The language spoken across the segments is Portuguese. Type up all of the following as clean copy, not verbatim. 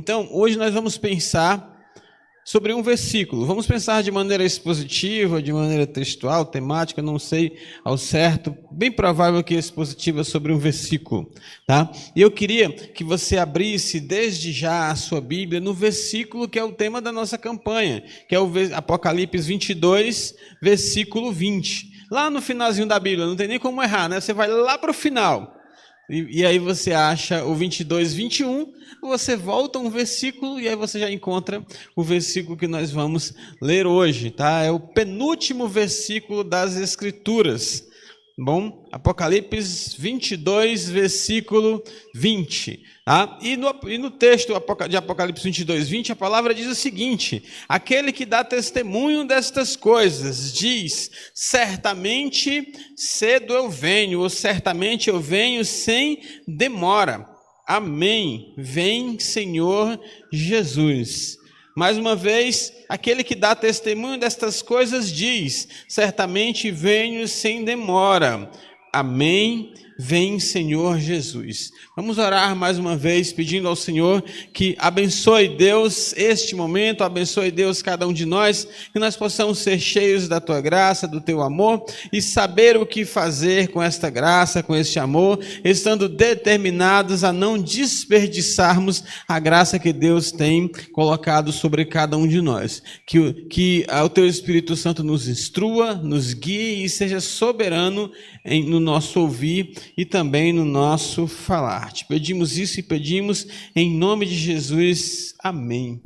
Então, hoje nós vamos pensar sobre um versículo. Vamos pensar de maneira expositiva, de maneira textual, temática, não sei ao certo. Bem provável que expositiva sobre um versículo, tá? E eu queria que você abrisse desde já a sua Bíblia no versículo que é o tema da nossa campanha, que é o Apocalipse 22, versículo 20. Lá no finalzinho da Bíblia, não tem nem como errar, né? Você vai lá para o final. E aí você acha o 22, 21, você volta um versículo e aí você já encontra o versículo que nós vamos ler hoje, tá? É o penúltimo versículo das Escrituras. Bom, Apocalipse 22, versículo 20. Tá? E no texto de Apocalipse 22, 20, a palavra diz o seguinte: aquele que dá testemunho destas coisas diz, certamente cedo eu venho, ou certamente eu venho sem demora. Amém. Vem, Senhor Jesus. Mais uma vez, aquele que dá testemunho destas coisas diz, certamente venho sem demora. Amém. Vem, Senhor Jesus. Vamos orar mais uma vez, pedindo ao Senhor que abençoe Deus este momento, abençoe Deus cada um de nós, que nós possamos ser cheios da Tua graça, do Teu amor e saber o que fazer com esta graça, com este amor, estando determinados a não desperdiçarmos a graça que Deus tem colocado sobre cada um de nós. Que o Teu Espírito Santo nos instrua, nos guie e seja soberano no nosso ouvir e também no nosso falar. Te pedimos isso e pedimos em nome de Jesus. Amém.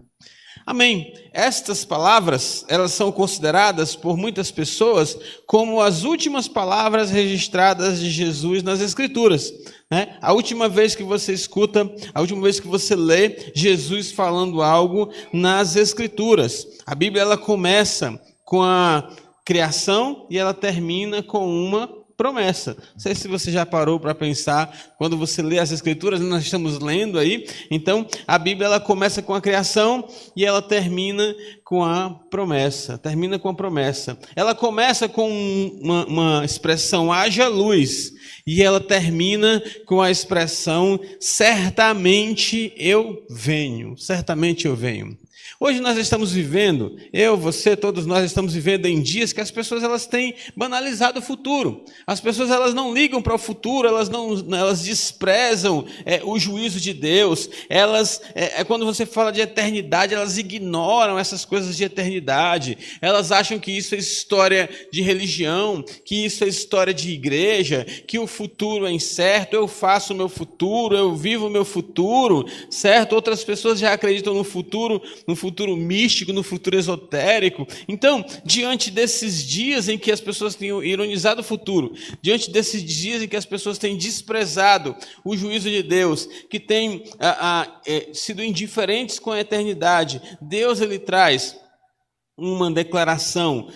Amém. Estas palavras, elas são consideradas por muitas pessoas como as últimas palavras registradas de Jesus nas Escrituras, né? A última vez que você escuta, a última vez que você lê Jesus falando algo nas Escrituras. A Bíblia, ela começa com a criação e ela termina com uma promessa. Não sei se você já parou para pensar, quando você lê as Escrituras, nós estamos lendo aí, então a Bíblia, ela começa com a criação e ela termina com a promessa, Ela começa com uma expressão, haja luz, e ela termina com a expressão, certamente eu venho, certamente eu venho. Hoje nós estamos vivendo, eu, você, todos nós estamos vivendo em dias que as pessoas, elas têm banalizado o futuro. As pessoas, elas não ligam para o futuro, elas desprezam o juízo de Deus. Quando você fala de eternidade, elas ignoram essas coisas de eternidade. Elas acham que isso é história de religião, que isso é história de igreja, que o futuro é incerto, eu faço o meu futuro, eu vivo o meu futuro, certo? Outras pessoas já acreditam no futuro místico, no futuro esotérico. Então, diante desses dias em que as pessoas têm ironizado o futuro, diante desses dias em que as pessoas têm desprezado o juízo de Deus, que têm sido indiferentes com a eternidade, Deus, ele traz uma declaração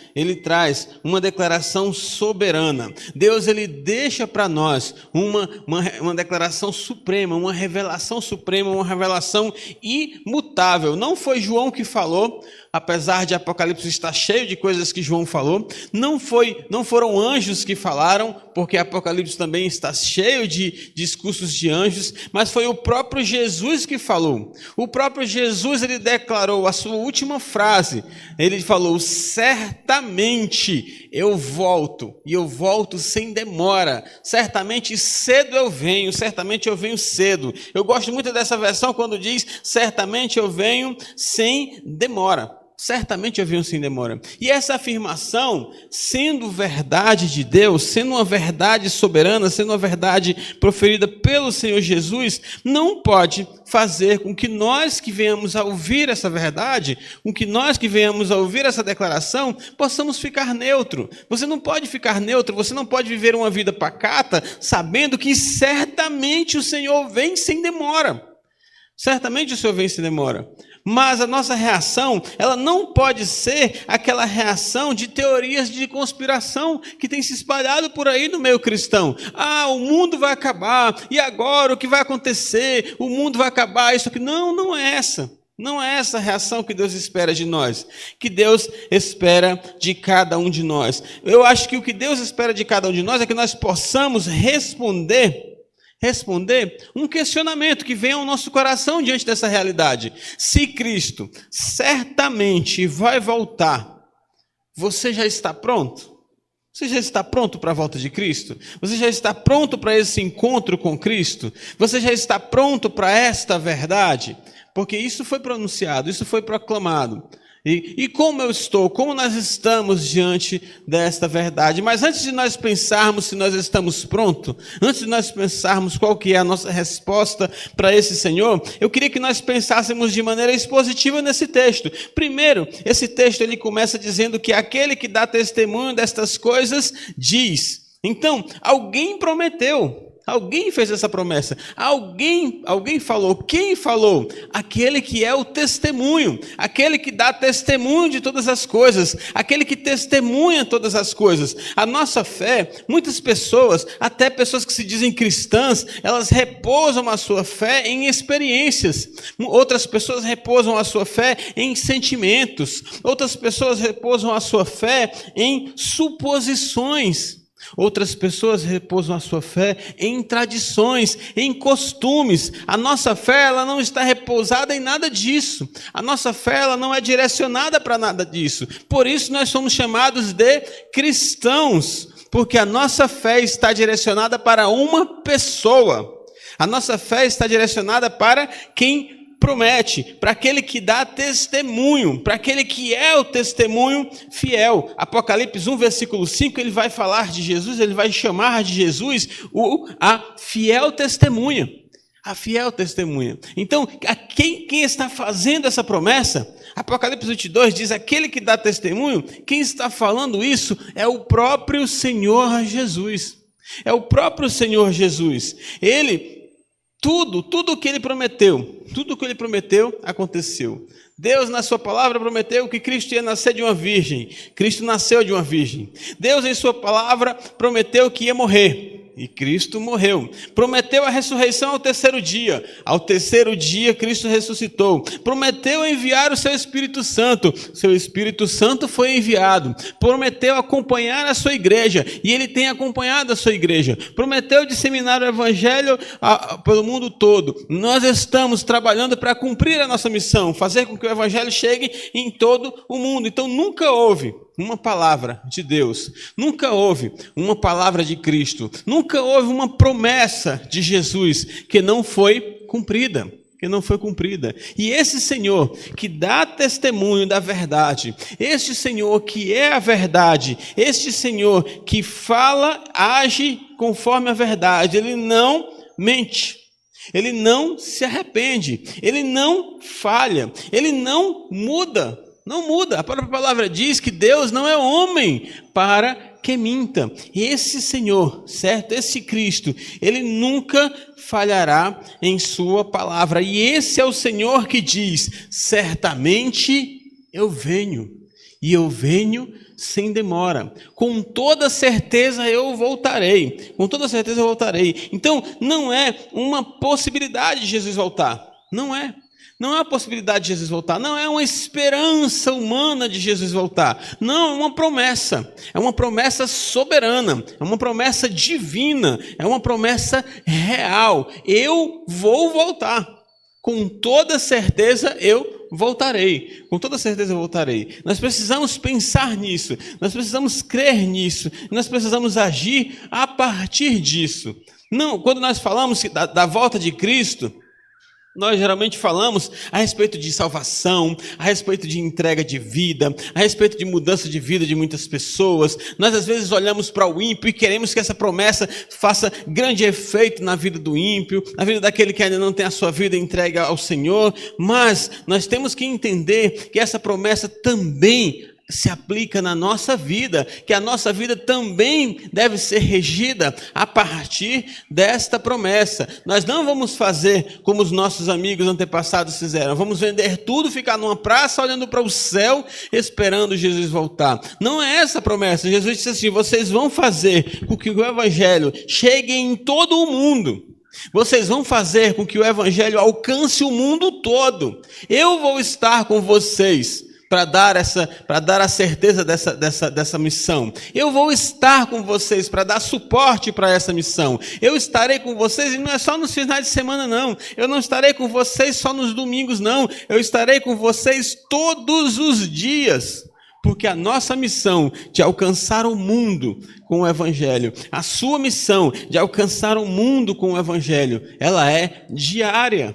soberana. Deus, ele deixa para nós uma declaração suprema, uma revelação suprema, uma revelação imutável. Não foi João que falou, apesar de Apocalipse estar cheio de coisas que João falou, não foram anjos que falaram, porque Apocalipse também está cheio de discursos de anjos, mas foi o próprio Jesus que falou. O próprio Jesus, ele declarou a sua última frase. Ele falou, certamente eu volto, e eu volto sem demora. Certamente cedo eu venho cedo. Eu gosto muito dessa versão quando diz, certamente eu venho sem demora. Certamente eu venho sem demora. E essa afirmação, sendo verdade de Deus, sendo uma verdade soberana, sendo uma verdade proferida pelo Senhor Jesus, não pode fazer com que nós que venhamos a ouvir essa verdade, com que nós que venhamos a ouvir essa declaração, possamos ficar neutro. Você não pode ficar neutro, você não pode viver uma vida pacata, sabendo que certamente o Senhor vem sem demora. Certamente o Senhor vem sem demora. Mas a nossa reação, ela não pode ser aquela reação de teorias de conspiração que tem se espalhado por aí no meio cristão. O mundo vai acabar, e agora o que vai acontecer? O mundo vai acabar, isso aqui. Não é essa. Não é essa a reação que Deus espera de nós, que Deus espera de cada um de nós. Eu acho que o que Deus espera de cada um de nós é que nós possamos responder responder um questionamento que vem ao nosso coração diante dessa realidade. Se Cristo certamente vai voltar, você já está pronto? Você já está pronto para a volta de Cristo? Você já está pronto para esse encontro com Cristo? Você já está pronto para esta verdade? Porque isso foi pronunciado, isso foi proclamado. E como eu estou, como nós estamos diante desta verdade? Mas antes de nós pensarmos se nós estamos prontos, antes de nós pensarmos qual que é a nossa resposta para esse Senhor, eu queria que nós pensássemos de maneira expositiva nesse texto. Primeiro, esse texto ele começa dizendo que aquele que dá testemunho destas coisas diz. Então, alguém prometeu. Alguém fez essa promessa, alguém falou. Quem falou? Aquele que é o testemunho, aquele que dá testemunho de todas as coisas, aquele que testemunha todas as coisas. A nossa fé, muitas pessoas, até pessoas que se dizem cristãs, elas repousam a sua fé em experiências. Outras pessoas repousam a sua fé em sentimentos. Outras pessoas repousam a sua fé em suposições. Outras pessoas repousam a sua fé em tradições, em costumes. A nossa fé ela não está repousada em nada disso. A nossa fé ela não é direcionada para nada disso. Por isso nós somos chamados de cristãos, porque a nossa fé está direcionada para uma pessoa. A nossa fé está direcionada para quem promete, para aquele que dá testemunho, para aquele que é o testemunho fiel. Apocalipse 1, versículo 5, ele vai falar de Jesus, ele vai chamar de Jesus a fiel testemunha. A fiel testemunha. Então, quem está fazendo essa promessa? Apocalipse 22 diz, aquele que dá testemunho, quem está falando isso é o próprio Senhor Jesus. É o próprio Senhor Jesus. Tudo o que ele prometeu, aconteceu. Deus, na sua palavra, prometeu que Cristo ia nascer de uma virgem. Cristo nasceu de uma virgem. Deus, em sua palavra, prometeu que ia morrer. E Cristo morreu. Prometeu a ressurreição ao terceiro dia. Ao terceiro dia, Cristo ressuscitou. Prometeu enviar o seu Espírito Santo. Seu Espírito Santo foi enviado. Prometeu acompanhar a sua igreja. E ele tem acompanhado a sua igreja. Prometeu disseminar o Evangelho pelo mundo todo. Nós estamos trabalhando para cumprir a nossa missão. Fazer com que o Evangelho chegue em todo o mundo. Então nunca houve uma palavra de Deus, nunca houve uma palavra de Cristo, nunca houve uma promessa de Jesus que não foi cumprida. E esse Senhor que dá testemunho da verdade, este Senhor que é a verdade, este Senhor que fala, age conforme a verdade, ele não mente. Ele não se arrepende, ele não falha, ele não muda. Não muda. A própria palavra diz que Deus não é homem para que minta. Esse Senhor, certo? Esse Cristo, ele nunca falhará em sua palavra. E esse é o Senhor que diz, certamente eu venho. E eu venho sem demora. Com toda certeza eu voltarei. Com toda certeza eu voltarei. Então, não é uma possibilidade de Jesus voltar. Não é. Não é uma possibilidade de Jesus voltar, não é uma esperança humana de Jesus voltar, não, é uma promessa soberana, é uma promessa divina, é uma promessa real. Eu vou voltar, com toda certeza eu voltarei, com toda certeza eu voltarei. Nós precisamos pensar nisso, nós precisamos crer nisso, nós precisamos agir a partir disso. Não, quando nós falamos da volta de Cristo, nós geralmente falamos a respeito de salvação, a respeito de entrega de vida, a respeito de mudança de vida de muitas pessoas. Nós às vezes olhamos para o ímpio e queremos que essa promessa faça grande efeito na vida do ímpio, na vida daquele que ainda não tem a sua vida entregue ao Senhor. Mas nós temos que entender que essa promessa também se aplica na nossa vida, que a nossa vida também deve ser regida a partir desta promessa. Nós não vamos fazer como os nossos amigos antepassados fizeram, vamos vender tudo, ficar numa praça olhando para o céu, esperando Jesus voltar. Não é essa a promessa. Jesus disse assim, vocês vão fazer com que o Evangelho chegue em todo o mundo. Vocês vão fazer com que o Evangelho alcance o mundo todo. Eu vou estar com vocês para dar a certeza dessa missão. Eu vou estar com vocês para dar suporte para essa missão. Eu estarei com vocês, e não é só nos finais de semana, não. Eu não estarei com vocês só nos domingos, não. Eu estarei com vocês todos os dias. Porque a nossa missão de alcançar o mundo com o Evangelho, a sua missão de alcançar o mundo com o Evangelho, ela é diária.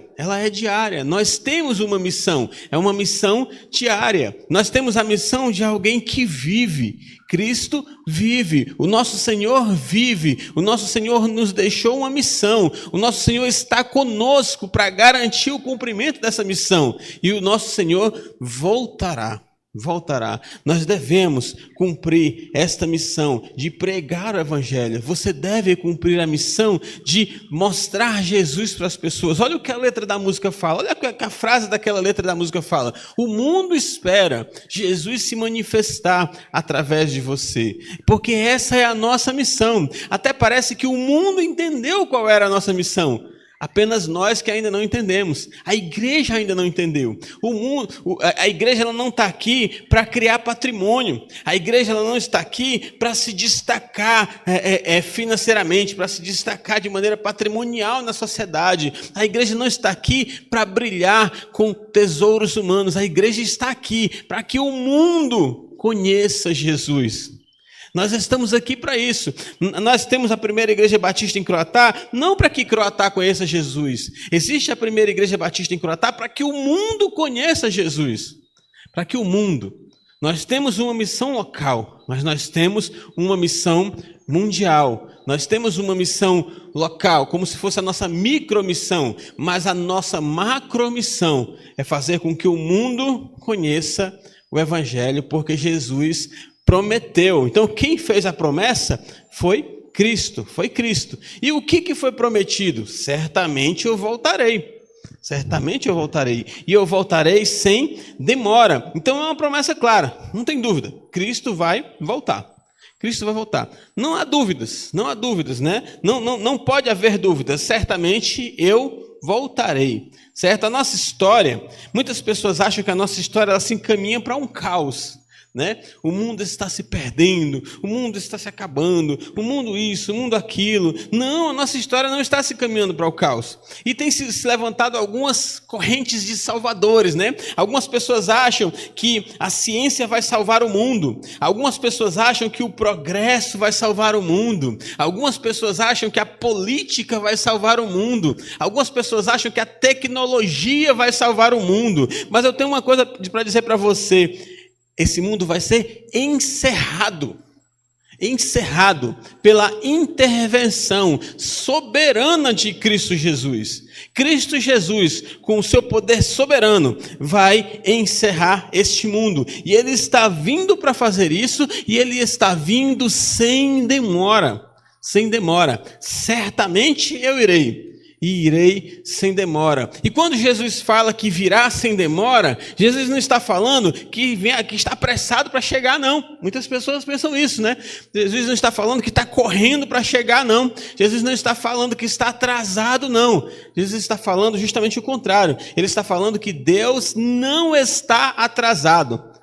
Nós temos uma missão, é uma missão diária. Nós temos a missão de alguém que vive. Cristo vive, o nosso Senhor vive, o nosso Senhor nos deixou uma missão, o nosso Senhor está conosco para garantir o cumprimento dessa missão, e o nosso Senhor voltará. Nós devemos cumprir esta missão de pregar o Evangelho. Você deve cumprir a missão de mostrar Jesus para as pessoas. Olha o que a letra da música fala, olha o que a frase daquela letra da música fala. O mundo espera Jesus se manifestar através de você, porque essa é a nossa missão. Até parece que o mundo entendeu qual era a nossa missão. Apenas nós que ainda não entendemos. A igreja ainda não entendeu. A igreja ela não está aqui para criar patrimônio. A igreja ela não está aqui para se destacar financeiramente, para se destacar de maneira patrimonial na sociedade. A igreja não está aqui para brilhar com tesouros humanos. A igreja está aqui para que o mundo conheça Jesus. Nós estamos aqui para isso. Nós temos a primeira igreja batista em Croatá, não para que Croatá conheça Jesus. Existe a primeira igreja batista em Croatá para que o mundo conheça Jesus. Para que o mundo. Nós temos uma missão local, mas nós temos uma missão mundial. Nós temos uma missão local, como se fosse a nossa micromissão, mas a nossa macromissão é fazer com que o mundo conheça o Evangelho, porque Jesus prometeu. Então, quem fez a promessa foi Cristo. E o que foi prometido? Certamente eu voltarei. E eu voltarei sem demora. Então, é uma promessa clara, não tem dúvida. Cristo vai voltar. Não há dúvidas, né? Não pode haver dúvidas. Certamente eu voltarei. Certo? A nossa história, muitas pessoas acham que a nossa história ela se encaminha para um caos. Né? O mundo está se perdendo, o mundo está se acabando, o mundo isso, o mundo aquilo. Não, a nossa história não está se caminhando para o caos. E tem se levantado algumas correntes de salvadores, né? Algumas pessoas acham que a ciência vai salvar o mundo. Algumas pessoas acham que o progresso vai salvar o mundo. Algumas pessoas acham que a política vai salvar o mundo. Algumas pessoas acham que a tecnologia vai salvar o mundo. Mas eu tenho uma coisa para dizer para você. Esse mundo vai ser encerrado pela intervenção soberana de Cristo Jesus. Cristo Jesus, com o seu poder soberano, vai encerrar este mundo. E Ele está vindo para fazer isso, e Ele está vindo sem demora. Certamente eu irei. E irei sem demora. E quando Jesus fala que virá sem demora, Jesus não está falando que está apressado para chegar, não. Muitas pessoas pensam isso, né? Jesus não está falando que está correndo para chegar, não. Jesus não está falando que está atrasado, não. Jesus está falando justamente o contrário. Ele está falando que Deus não está atrasado.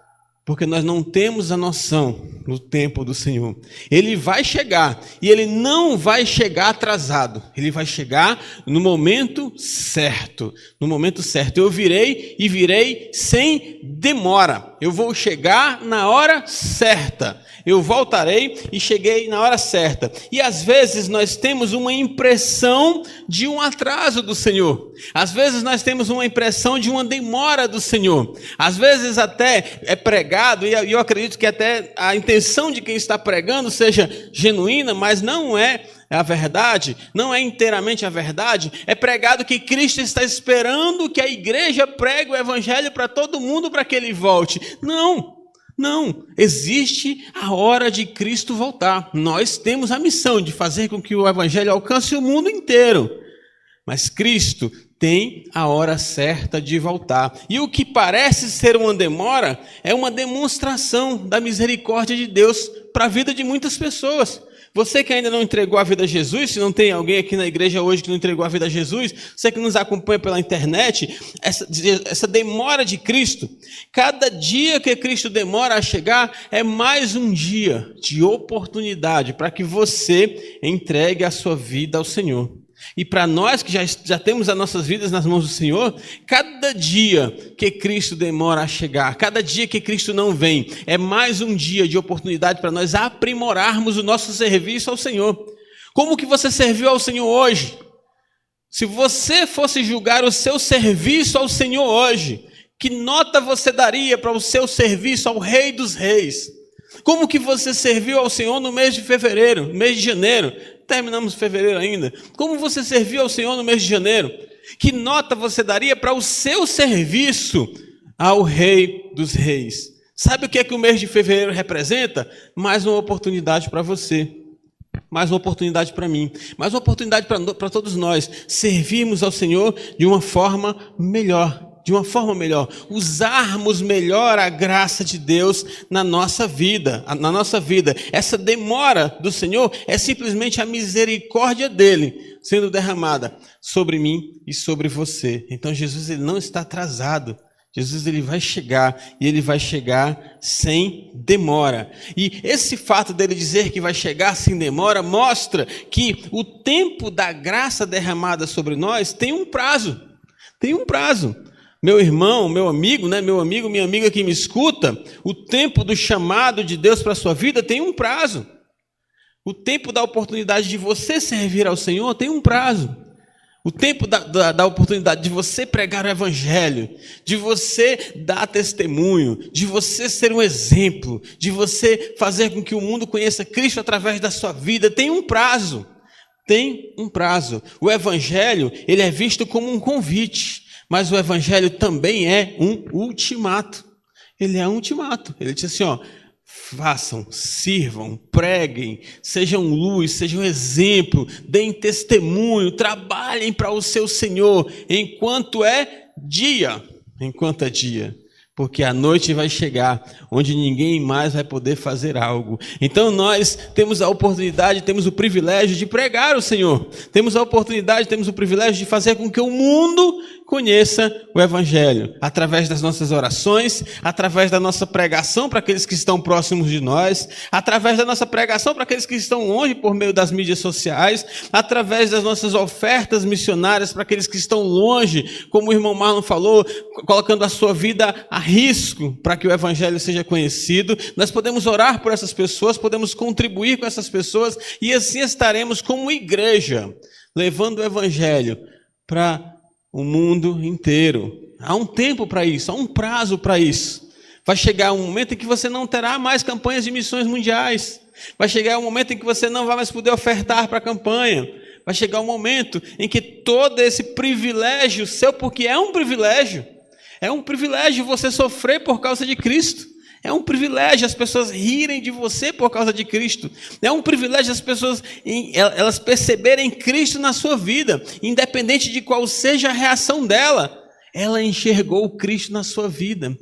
Porque nós não temos a noção do tempo do Senhor. Ele vai chegar, e Ele não vai chegar atrasado. Ele vai chegar no momento certo. Eu virei sem demora. Eu vou chegar na hora certa. Eu voltarei e cheguei na hora certa. E às vezes nós temos uma impressão de um atraso do Senhor. Às vezes nós temos uma impressão de uma demora do Senhor. Às vezes até é pregado, e eu acredito que até a intenção de quem está pregando seja genuína, mas não é a verdade, não é inteiramente a verdade. É pregado que Cristo está esperando que a igreja pregue o Evangelho para todo mundo para que Ele volte. Não, existe a hora de Cristo voltar. Nós temos a missão de fazer com que o Evangelho alcance o mundo inteiro. Mas Cristo tem a hora certa de voltar. E o que parece ser uma demora é uma demonstração da misericórdia de Deus para a vida de muitas pessoas. Você que ainda não entregou a vida a Jesus, se não tem alguém aqui na igreja hoje que não entregou a vida a Jesus, você que nos acompanha pela internet, essa demora de Cristo, cada dia que Cristo demora a chegar, é mais um dia de oportunidade para que você entregue a sua vida ao Senhor. E para nós que já temos as nossas vidas nas mãos do Senhor, cada dia que Cristo demora a chegar, cada dia que Cristo não vem, é mais um dia de oportunidade para nós aprimorarmos o nosso serviço ao Senhor. Como que você serviu ao Senhor hoje? Se você fosse julgar o seu serviço ao Senhor hoje, que nota você daria para o seu serviço ao Rei dos Reis? Como que você serviu ao Senhor no mês de fevereiro, no mês de janeiro? Terminamos fevereiro ainda. Como você serviu ao Senhor no mês de janeiro? Que nota você daria para o seu serviço ao Rei dos Reis? Sabe o que é que o mês de fevereiro representa? Mais uma oportunidade para você. Mais uma oportunidade para mim. Mais uma oportunidade para todos nós. Servirmos ao Senhor de uma forma melhor. De uma forma melhor, usarmos melhor a graça de Deus na nossa vida, Essa demora do Senhor é simplesmente a misericórdia dele sendo derramada sobre mim e sobre você. Então Jesus, ele não está atrasado. Jesus, ele vai chegar, e ele vai chegar sem demora. E esse fato dele dizer que vai chegar sem demora mostra que o tempo da graça derramada sobre nós tem um prazo. Tem um prazo. Meu irmão, meu amigo, minha amiga que me escuta, o tempo do chamado de Deus para a sua vida tem um prazo. O tempo da oportunidade de você servir ao Senhor tem um prazo. O tempo da oportunidade de você pregar o Evangelho, de você dar testemunho, de você ser um exemplo, de você fazer com que o mundo conheça Cristo através da sua vida, tem um prazo. Tem um prazo. O Evangelho, ele é visto como um convite. Mas o Evangelho também é um ultimato. Ele é um ultimato. Ele diz assim, façam, sirvam, preguem, sejam luz, sejam exemplo, deem testemunho, trabalhem para o seu Senhor, enquanto é dia. Porque a noite vai chegar, onde ninguém mais vai poder fazer algo. Então nós temos a oportunidade, temos o privilégio de pregar o Senhor. Temos a oportunidade, temos o privilégio de fazer com que o mundo conheça o Evangelho. Através das nossas orações, através da nossa pregação para aqueles que estão próximos de nós, através da nossa pregação para aqueles que estão longe por meio das mídias sociais, através das nossas ofertas missionárias para aqueles que estão longe, como o irmão Marlon falou, colocando a sua vida a risco para que o Evangelho seja conhecido. Nós podemos orar por essas pessoas, podemos contribuir com essas pessoas e assim estaremos como igreja, levando o Evangelho para o mundo inteiro. Há um tempo para isso, há um prazo para isso. Vai chegar um momento em que você não terá mais campanhas de missões mundiais. Vai chegar um momento em que você não vai mais poder ofertar para a campanha. Vai chegar um momento em que todo esse privilégio seu, porque é um privilégio você sofrer por causa de Cristo. É um privilégio as pessoas rirem de você por causa de Cristo. É um privilégio as pessoas elas perceberem Cristo na sua vida, independente de qual seja a reação dela. Ela enxergou Cristo na sua vida.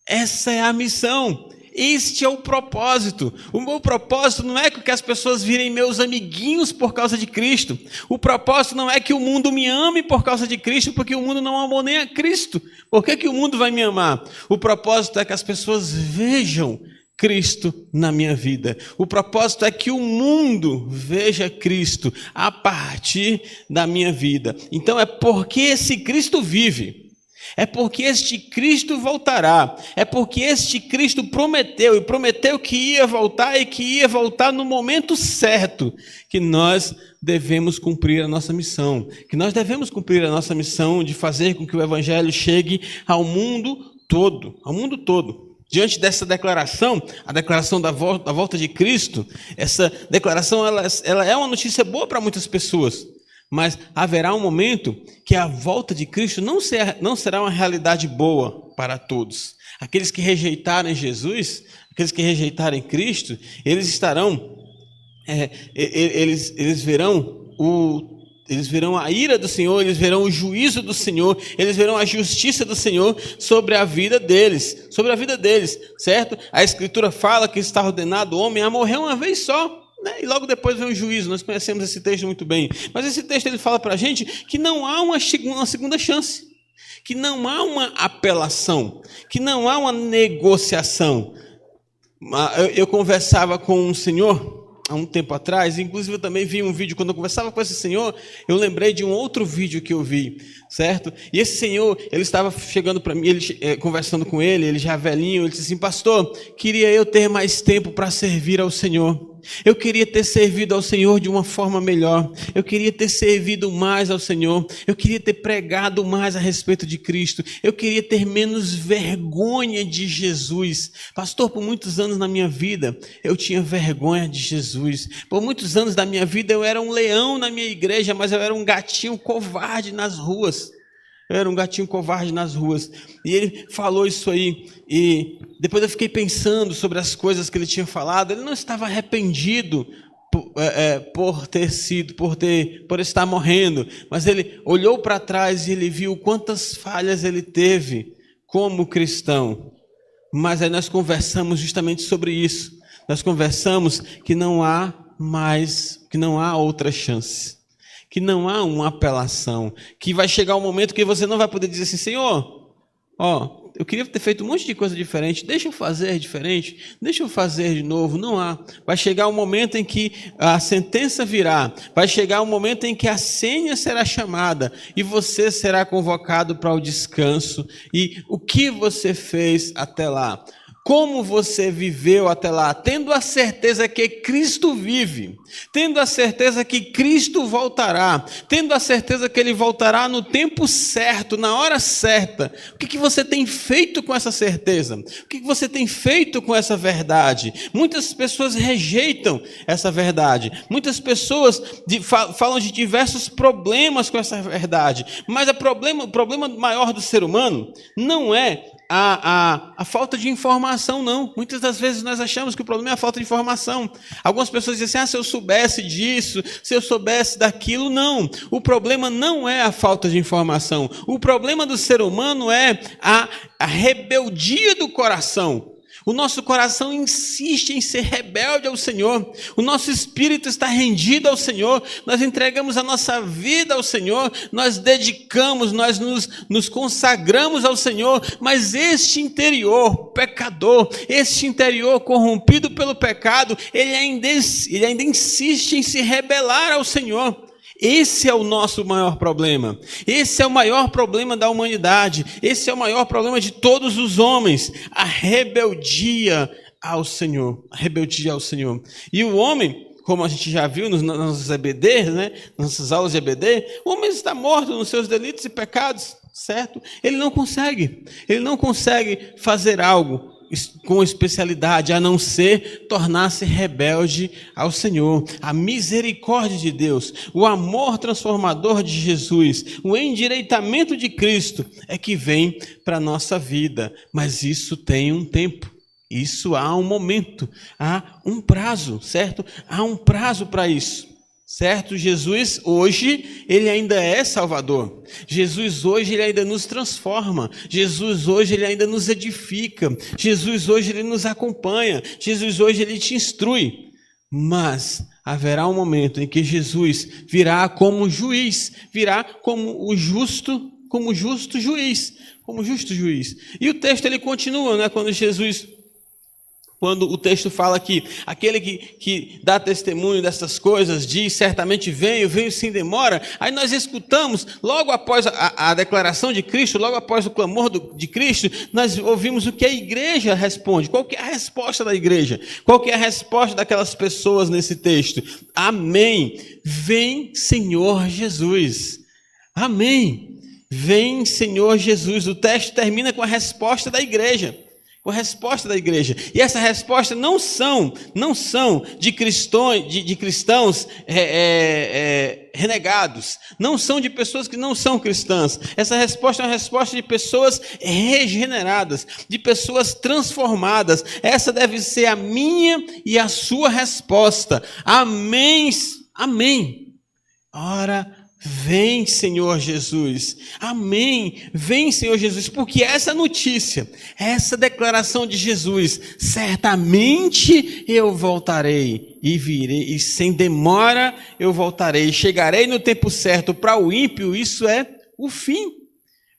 Essa é a missão. Este é o propósito. O meu propósito não é que as pessoas virem meus amiguinhos por causa de Cristo. O propósito não é que o mundo me ame por causa de Cristo, porque o mundo não amou nem a Cristo. Por que o mundo vai me amar? O propósito é que as pessoas vejam Cristo na minha vida. O propósito é que o mundo veja Cristo a partir da minha vida. Então é porque esse Cristo vive. É porque este Cristo voltará, é porque este Cristo prometeu, e prometeu que ia voltar e que ia voltar no momento certo, que nós devemos cumprir a nossa missão, de fazer com que o Evangelho chegue ao mundo todo, Diante dessa declaração, a declaração da volta de Cristo, essa declaração ela é uma notícia boa para muitas pessoas. Mas haverá um momento que a volta de Cristo não será uma realidade boa para todos. Aqueles que rejeitarem Jesus, aqueles que rejeitarem Cristo, eles estarão, eles verão a ira do Senhor, eles verão o juízo do Senhor, eles verão a justiça do Senhor sobre a vida deles, certo? A Escritura fala que está ordenado o homem a morrer uma vez só. né? E logo depois vem o juízo. Nós conhecemos esse texto muito bem. Mas esse texto ele fala para a gente que não há uma segunda chance, que não há uma apelação, que não há uma negociação. Eu conversava com um senhor há um tempo atrás, inclusive eu também vi um vídeo, quando eu conversava com esse senhor, eu lembrei de um outro vídeo que eu vi, certo? E esse senhor, ele estava chegando para mim, conversando com ele já velhinho, ele disse assim: pastor, queria eu ter mais tempo para servir ao Senhor. Eu queria ter servido ao Senhor de uma forma melhor. Eu queria ter servido mais ao Senhor. Eu queria ter pregado mais a respeito de Cristo. Eu queria ter menos vergonha de Jesus. Pastor, por muitos anos na minha vida, eu tinha vergonha de Jesus. Por muitos anos da minha vida, eu era um leão na minha igreja, mas eu era um gatinho covarde nas ruas. Eu era um gatinho covarde nas ruas. E ele falou isso aí. E depois eu fiquei pensando sobre as coisas que ele tinha falado. Ele não estava arrependido por estar morrendo. Mas ele olhou para trás e ele viu quantas falhas ele teve como cristão. Mas aí nós conversamos justamente sobre isso. Nós conversamos que não há outra chance. Que não há uma apelação, que vai chegar um momento que você não vai poder dizer assim: Senhor, eu queria ter feito um monte de coisa diferente, deixa eu fazer diferente, deixa eu fazer de novo. Não há. Vai chegar um momento em que a sentença virá, vai chegar um momento em que a senha será chamada e você será convocado para o descanso. E o que você fez até lá? Como você viveu até lá, tendo a certeza que Cristo vive, tendo a certeza que Cristo voltará, tendo a certeza que Ele voltará no tempo certo, na hora certa. O que você tem feito com essa certeza? O que você tem feito com essa verdade? Muitas pessoas rejeitam essa verdade. Muitas pessoas falam de diversos problemas com essa verdade. Mas o problema maior do ser humano não é a falta de informação, não. Muitas das vezes nós achamos que o problema é a falta de informação. Algumas pessoas dizem assim: se eu soubesse disso, se eu soubesse daquilo. Não, o problema não é a falta de informação. O problema do ser humano é a rebeldia do coração. O nosso coração insiste em ser rebelde ao Senhor. O nosso espírito está rendido ao Senhor. Nós entregamos a nossa vida ao Senhor. Nós dedicamos, nós nos consagramos ao Senhor. Mas este interior pecador, este interior corrompido pelo pecado, ele ainda insiste em se rebelar ao Senhor. Esse é o nosso maior problema. Esse é o maior problema da humanidade. Esse é o maior problema de todos os homens. A rebeldia ao Senhor. A rebeldia ao Senhor. E o homem, como a gente já viu nos nossos EBDs, né? Nossas aulas de EBD, o homem está morto nos seus delitos e pecados, certo? Ele não consegue fazer algo com especialidade, a não ser tornar-se rebelde ao Senhor. A misericórdia de Deus, o amor transformador de Jesus, o endireitamento de Cristo é que vem para a nossa vida. Mas isso tem um tempo, isso há um momento, há um prazo, certo? Há um prazo para isso. Certo? Jesus hoje, ele ainda é Salvador. Jesus hoje, ele ainda nos transforma. Jesus hoje, ele ainda nos edifica. Jesus hoje, ele nos acompanha. Jesus hoje, ele te instrui. Mas haverá um momento em que Jesus virá como juiz, virá como justo juiz. E o texto, ele continua, né? Quando o texto fala que aquele que dá testemunho dessas coisas diz: certamente venho sem demora. Aí nós escutamos, logo após a declaração de Cristo, logo após o clamor de Cristo, nós ouvimos o que a igreja responde. Qual que é a resposta da igreja? Qual que é a resposta daquelas pessoas nesse texto? Amém. Vem, Senhor Jesus. Amém. Vem, Senhor Jesus. O texto termina com a resposta da igreja. Com a resposta da igreja. E essa resposta não são de cristãos renegados. Não são de pessoas que não são cristãs. Essa resposta é uma resposta de pessoas regeneradas, de pessoas transformadas. Essa deve ser a minha e a sua resposta. Amém. Amém. Ora, Vem, Senhor Jesus. Amém. Vem, Senhor Jesus. Porque essa notícia, essa declaração de Jesus, certamente eu voltarei e virei, e sem demora eu voltarei. Chegarei no tempo certo. Para o ímpio, isso é o fim.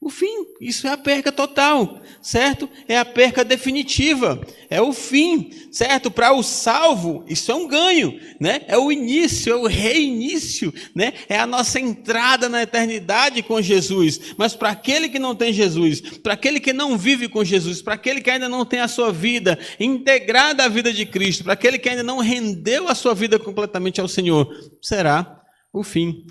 O fim, isso é a perca total, certo? É a perca definitiva, é o fim, certo? Para o salvo, isso é um ganho, né? É o início, é o reinício, né? É a nossa entrada na eternidade com Jesus. Mas para aquele que não tem Jesus, para aquele que não vive com Jesus, para aquele que ainda não tem a sua vida integrada à vida de Cristo, para aquele que ainda não rendeu a sua vida completamente ao Senhor, será o fim,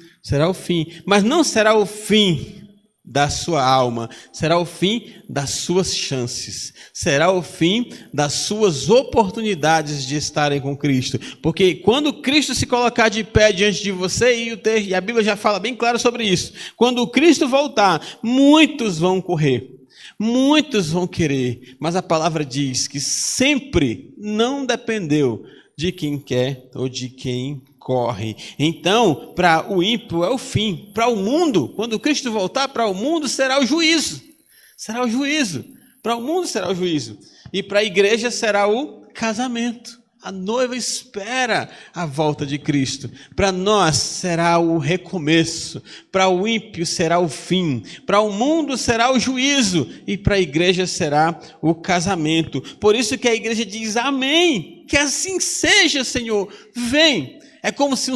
mas não será o fim da sua alma, será o fim das suas chances, será o fim das suas oportunidades de estarem com Cristo, porque quando Cristo se colocar de pé diante de você, e a Bíblia já fala bem claro sobre isso, quando Cristo voltar, muitos vão correr, muitos vão querer, mas a palavra diz que sempre não dependeu de quem quer ou de quem corre. Então, para o ímpio é o fim. Para o mundo, quando Cristo voltar, para o mundo será o juízo. Será o juízo. Para o mundo será o juízo. E para a igreja será o casamento. A noiva espera a volta de Cristo. Para nós será o recomeço. Para o ímpio será o fim. Para o mundo será o juízo. E para a igreja será o casamento. Por isso que a igreja diz amém. Que assim seja, Senhor. Vem. É como se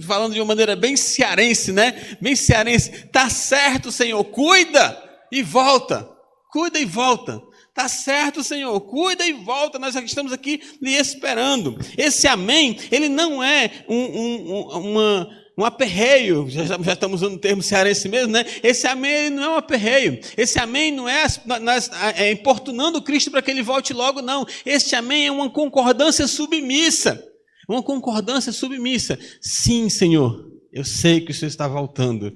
falando de uma maneira bem cearense, né? Bem cearense. Tá certo, Senhor, cuida e volta. Cuida e volta. Tá certo, Senhor, cuida e volta. Nós estamos aqui lhe esperando. Esse amém, ele não é um aperreio. Já estamos usando o termo cearense mesmo, né? Esse amém ele não é um aperreio. Esse amém não é nós importunando Cristo para que ele volte logo, não. Este amém é uma concordância submissa. Uma concordância submissa. Sim, Senhor, eu sei que o Senhor está voltando.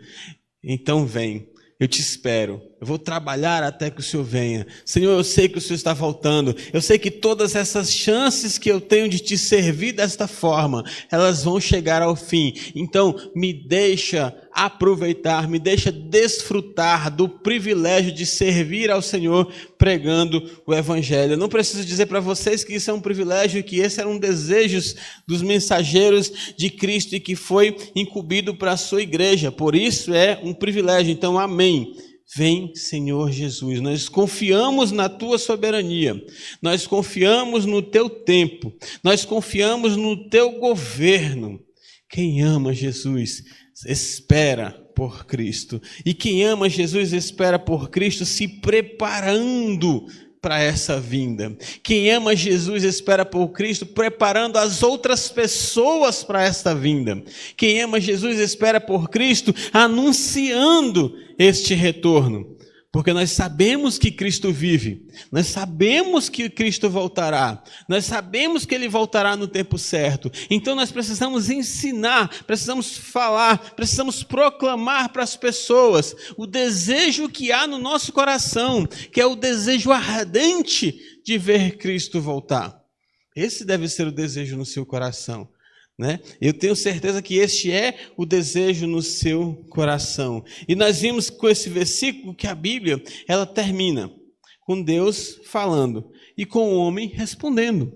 Então vem, eu te espero. Eu vou trabalhar até que o Senhor venha. Senhor, eu sei que o Senhor está voltando. Eu sei que todas essas chances que eu tenho de te servir desta forma, elas vão chegar ao fim. Então, me deixa aproveitar, me deixa desfrutar do privilégio de servir ao Senhor pregando o Evangelho. Eu não preciso dizer para vocês que isso é um privilégio e que esse era um desejo dos mensageiros de Cristo e que foi incumbido para a sua igreja. Por isso é um privilégio. Então, amém. Vem, Senhor Jesus, nós confiamos na Tua soberania, nós confiamos no Teu tempo, nós confiamos no Teu governo. Quem ama Jesus, espera por Cristo. E quem ama Jesus, espera por Cristo, se preparando para essa vinda. Quem ama Jesus espera por Cristo, preparando as outras pessoas para esta vinda. Quem ama Jesus espera por Cristo, anunciando este retorno. Porque nós sabemos que Cristo vive, nós sabemos que Cristo voltará, nós sabemos que Ele voltará no tempo certo. Então nós precisamos ensinar, precisamos falar, precisamos proclamar para as pessoas o desejo que há no nosso coração, que é o desejo ardente de ver Cristo voltar. Esse deve ser o desejo no seu coração. Né? Eu tenho certeza que este é o desejo no seu coração. E nós vimos com esse versículo que a Bíblia ela termina com Deus falando e com o homem respondendo.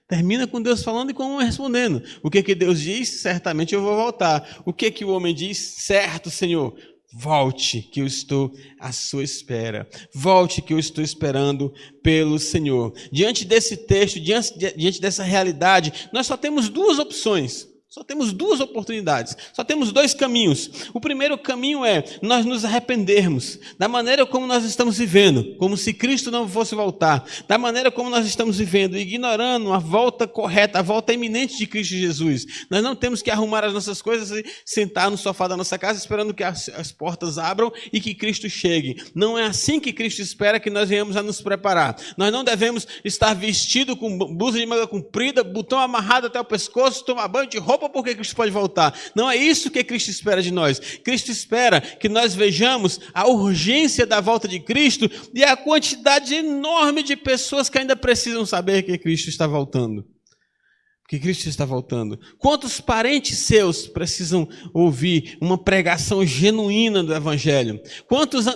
Termina com Deus falando e com o homem respondendo. O que Deus diz? Certamente eu vou voltar. O que o homem diz? Certo, Senhor. Volte, que eu estou à sua espera. Volte, que eu estou esperando pelo Senhor. Diante desse texto, diante dessa realidade, nós só temos duas opções. Só temos duas oportunidades, só temos dois caminhos. O primeiro caminho é nós nos arrependermos da maneira como nós estamos vivendo, como se Cristo não fosse voltar, da maneira como nós estamos vivendo, ignorando a volta correta, a volta iminente de Cristo Jesus. Nós não temos que arrumar as nossas coisas e sentar no sofá da nossa casa esperando que as portas abram e que Cristo chegue. Não é assim que Cristo espera que nós venhamos a nos preparar. Nós não devemos estar vestido com blusa de manga comprida, botão amarrado até o pescoço, tomar banho de roupa porque Cristo pode voltar. Não é isso que Cristo espera de nós. Cristo espera que nós vejamos a urgência da volta de Cristo e a quantidade enorme de pessoas que ainda precisam saber que Cristo está voltando. que Cristo está voltando? Quantos parentes seus precisam ouvir uma pregação genuína do Evangelho?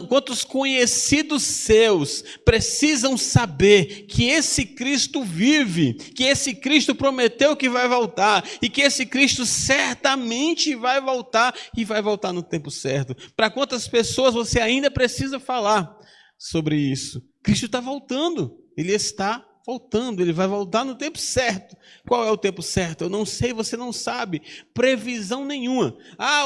Quantos conhecidos seus precisam saber que esse Cristo vive, que esse Cristo prometeu que vai voltar e que esse Cristo certamente vai voltar e vai voltar no tempo certo? Para quantas pessoas você ainda precisa falar sobre isso? Cristo está voltando, Ele está voltando, Ele vai voltar no tempo certo. Qual é o tempo certo? Eu não sei, você não sabe. Previsão nenhuma.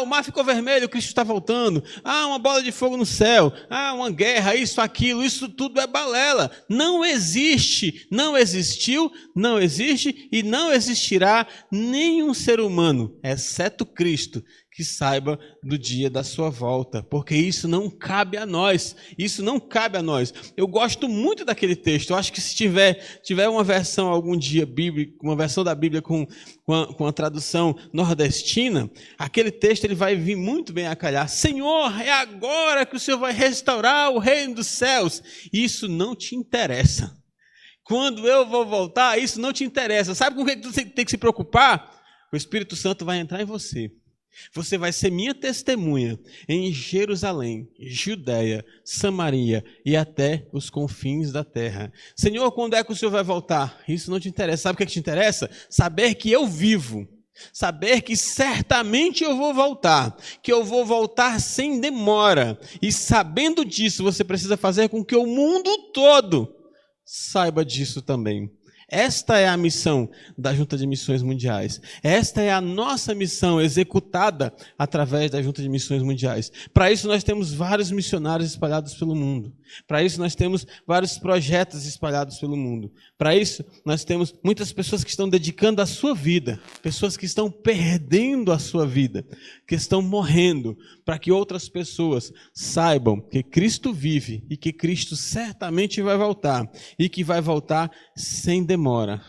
O mar ficou vermelho, Cristo está voltando. Uma bola de fogo no céu. Uma guerra, isso, aquilo. Isso tudo é balela. Não existe, não existiu, não existe e não existirá nenhum ser humano, exceto Cristo, que saiba do dia da sua volta, porque isso não cabe a nós, isso não cabe a nós. Eu gosto muito daquele texto, eu acho que se tiver uma versão algum dia bíblica, uma versão da Bíblia com a tradução nordestina, aquele texto ele vai vir muito bem a calhar. Senhor, é agora que o Senhor vai restaurar o reino dos céus. Isso não te interessa. Quando eu vou voltar, isso não te interessa. Sabe com o que você tem que se preocupar? O Espírito Santo vai entrar em você. Você vai ser minha testemunha em Jerusalém, Judeia, Samaria e até os confins da terra. Senhor, quando é que o Senhor vai voltar? Isso não te interessa. Sabe o que te interessa? Saber que eu vivo. Saber que certamente eu vou voltar. Que eu vou voltar sem demora. E sabendo disso, você precisa fazer com que o mundo todo saiba disso também. Esta é a missão da Junta de Missões Mundiais. Esta é a nossa missão executada através da Junta de Missões Mundiais. Para isso nós temos vários missionários espalhados pelo mundo. Para isso nós temos vários projetos espalhados pelo mundo. Para isso nós temos muitas pessoas que estão dedicando a sua vida, pessoas que estão perdendo a sua vida, que estão morrendo, para que outras pessoas saibam que Cristo vive e que Cristo certamente vai voltar e que vai voltar sem demora.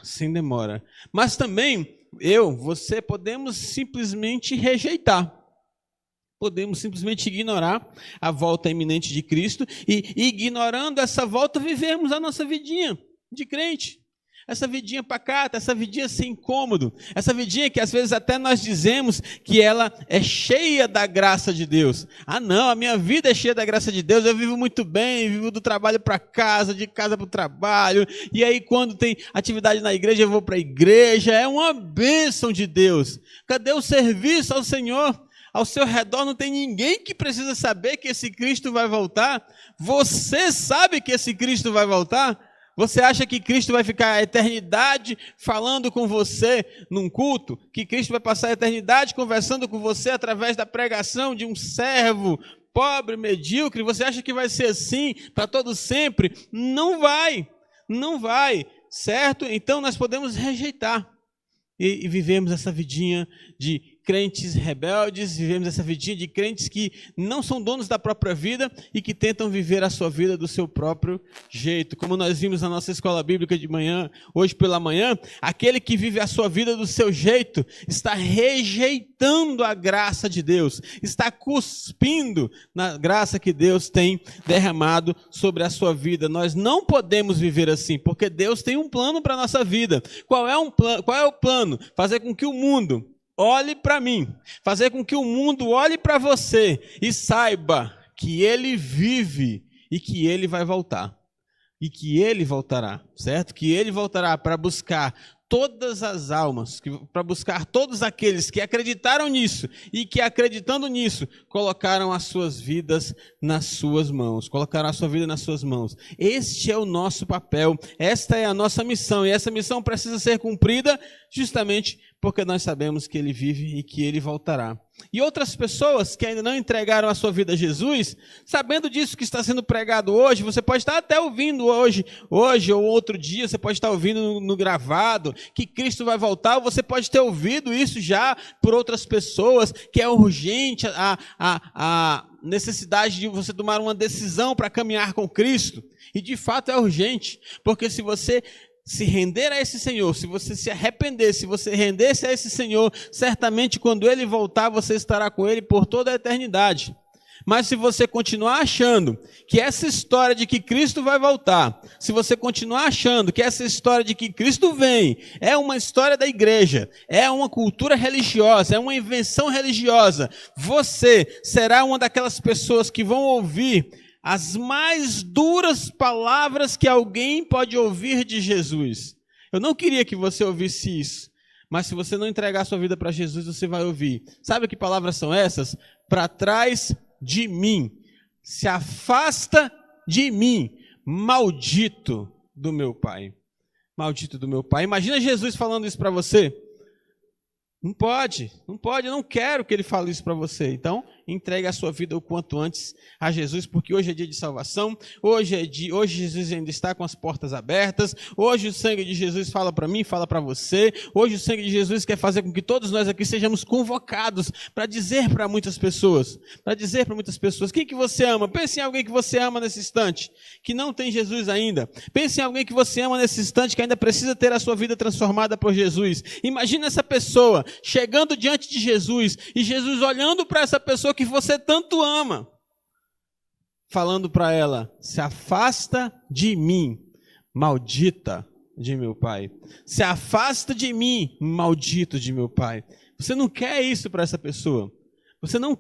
Mas também você podemos simplesmente rejeitar. Podemos simplesmente ignorar a volta iminente de Cristo e, ignorando essa volta, vivemos a nossa vidinha de crente. Essa vidinha pacata, essa vidinha sem incômodo, essa vidinha que às vezes até nós dizemos que ela é cheia da graça de Deus. Não, a minha vida é cheia da graça de Deus, eu vivo muito bem, vivo do trabalho para casa, de casa para o trabalho, e aí quando tem atividade na igreja eu vou para a igreja, é uma bênção de Deus. Cadê o serviço ao Senhor? Ao seu redor não tem ninguém que precisa saber que esse Cristo vai voltar. Você sabe que esse Cristo vai voltar? Você acha que Cristo vai ficar a eternidade falando com você num culto? Que Cristo vai passar a eternidade conversando com você através da pregação de um servo pobre, medíocre? Você acha que vai ser assim para todo sempre? Não vai, certo? Então nós podemos rejeitar e vivemos essa vidinha de crentes rebeldes, vivemos essa vidinha de crentes que não são donos da própria vida e que tentam viver a sua vida do seu próprio jeito. Como nós vimos na nossa escola bíblica de manhã, hoje pela manhã, aquele que vive a sua vida do seu jeito está rejeitando a graça de Deus, está cuspindo na graça que Deus tem derramado sobre a sua vida. Nós não podemos viver assim, porque Deus tem um plano para a nossa vida. Qual é o plano? Fazer com que o mundo olhe para mim, fazer com que o mundo olhe para você e saiba que Ele vive e que Ele vai voltar. E que Ele voltará, certo? Que Ele voltará para buscar todas as almas, para buscar todos aqueles que acreditaram nisso e que, acreditando nisso, colocaram as suas vidas nas suas mãos, colocaram a sua vida nas suas mãos. Este é o nosso papel, esta é a nossa missão, e essa missão precisa ser cumprida justamente porque nós sabemos que Ele vive e que Ele voltará. E outras pessoas que ainda não entregaram a sua vida a Jesus, sabendo disso que está sendo pregado hoje, você pode estar até ouvindo hoje ou outro dia, você pode estar ouvindo no gravado, que Cristo vai voltar, ou você pode ter ouvido isso já por outras pessoas, que é urgente a necessidade de você tomar uma decisão para caminhar com Cristo. E de fato é urgente, porque se você se render a esse Senhor, se você se arrepender, se você render-se a esse Senhor, certamente quando Ele voltar, você estará com Ele por toda a eternidade. Mas se você continuar achando que essa história de que Cristo vai voltar, se você continuar achando que essa história de que Cristo vem é uma história da igreja, é uma cultura religiosa, é uma invenção religiosa, você será uma daquelas pessoas que vão ouvir as mais duras palavras que alguém pode ouvir de Jesus. Eu não queria que você ouvisse isso, mas se você não entregar sua vida para Jesus, você vai ouvir. Sabe que palavras são essas? Para trás de mim, se afasta de mim, maldito do meu Pai. Maldito do meu Pai. Imagina Jesus falando isso para você. Não pode, eu não quero que ele fale isso para você. Então, entregue a sua vida o quanto antes a Jesus, porque hoje é dia de salvação, hoje Jesus ainda está com as portas abertas, hoje o sangue de Jesus fala para mim, fala para você, hoje o sangue de Jesus quer fazer com que todos nós aqui sejamos convocados para dizer para muitas pessoas, quem que você ama? Pense em alguém que você ama nesse instante, que não tem Jesus ainda. Pense em alguém que você ama nesse instante, que ainda precisa ter a sua vida transformada por Jesus. Imagina essa pessoa chegando diante de Jesus, e Jesus olhando para essa pessoa que você tanto ama, falando para ela: se afasta de mim, maldita de meu Pai. Se afasta de mim, maldito de meu Pai. Você não quer isso para essa pessoa. Você não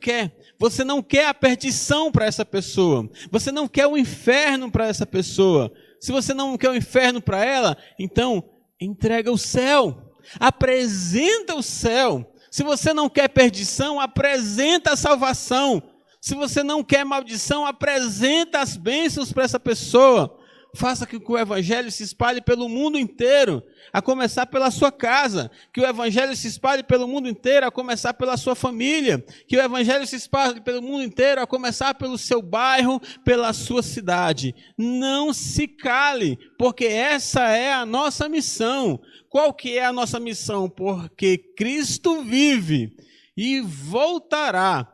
quer a perdição para essa pessoa. Você não quer o inferno para essa pessoa. Se você não quer o inferno para ela, então entrega o céu. Apresenta o céu. Se você não quer perdição, apresenta a salvação. Se você não quer maldição, apresenta as bênçãos para essa pessoa. Faça com que o evangelho se espalhe pelo mundo inteiro, a começar pela sua casa. Que o evangelho se espalhe pelo mundo inteiro, a começar pela sua família. Que o evangelho se espalhe pelo mundo inteiro, a começar pelo seu bairro, pela sua cidade. Não se cale, porque essa é a nossa missão. Qual que é a nossa missão? Porque Cristo vive e voltará.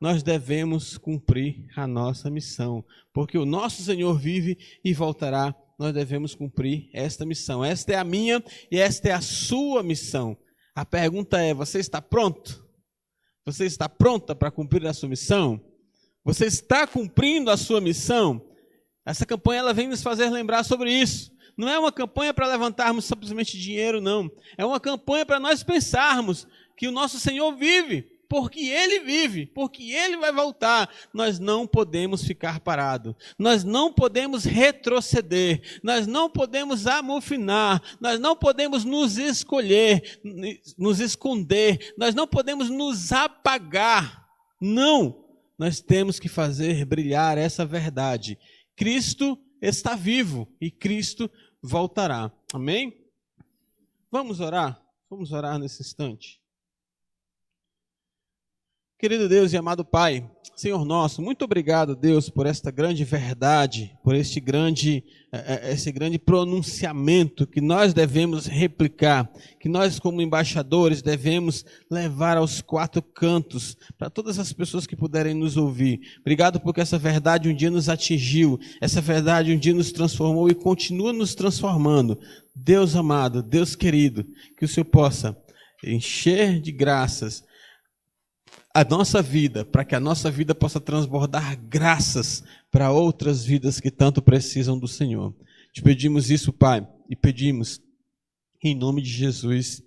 Nós devemos cumprir a nossa missão. Porque o nosso Senhor vive e voltará. Nós devemos cumprir esta missão. Esta é a minha e esta é a sua missão. A pergunta é: você está pronto? Você está pronta para cumprir a sua missão? Você está cumprindo a sua missão? Essa campanha ela vem nos fazer lembrar sobre isso. Não é uma campanha para levantarmos simplesmente dinheiro, não. É uma campanha para nós pensarmos que o nosso Senhor vive. Porque Ele vive, porque Ele vai voltar. Nós não podemos ficar parados, nós não podemos retroceder, nós não podemos amofinar, nós não podemos nos esconder, nós não podemos nos apagar. Não, nós temos que fazer brilhar essa verdade. Cristo está vivo e Cristo voltará. Amém? Vamos orar nesse instante. Querido Deus e amado Pai, Senhor nosso, muito obrigado, Deus, por esta grande verdade, por esse grande pronunciamento que nós devemos replicar, que nós como embaixadores devemos levar aos quatro cantos, para todas as pessoas que puderem nos ouvir. Obrigado porque essa verdade um dia nos atingiu, essa verdade um dia nos transformou e continua nos transformando. Deus amado, Deus querido, que o Senhor possa encher de graças a nossa vida, para que a nossa vida possa transbordar graças para outras vidas que tanto precisam do Senhor. Te pedimos isso, Pai, e pedimos em nome de Jesus.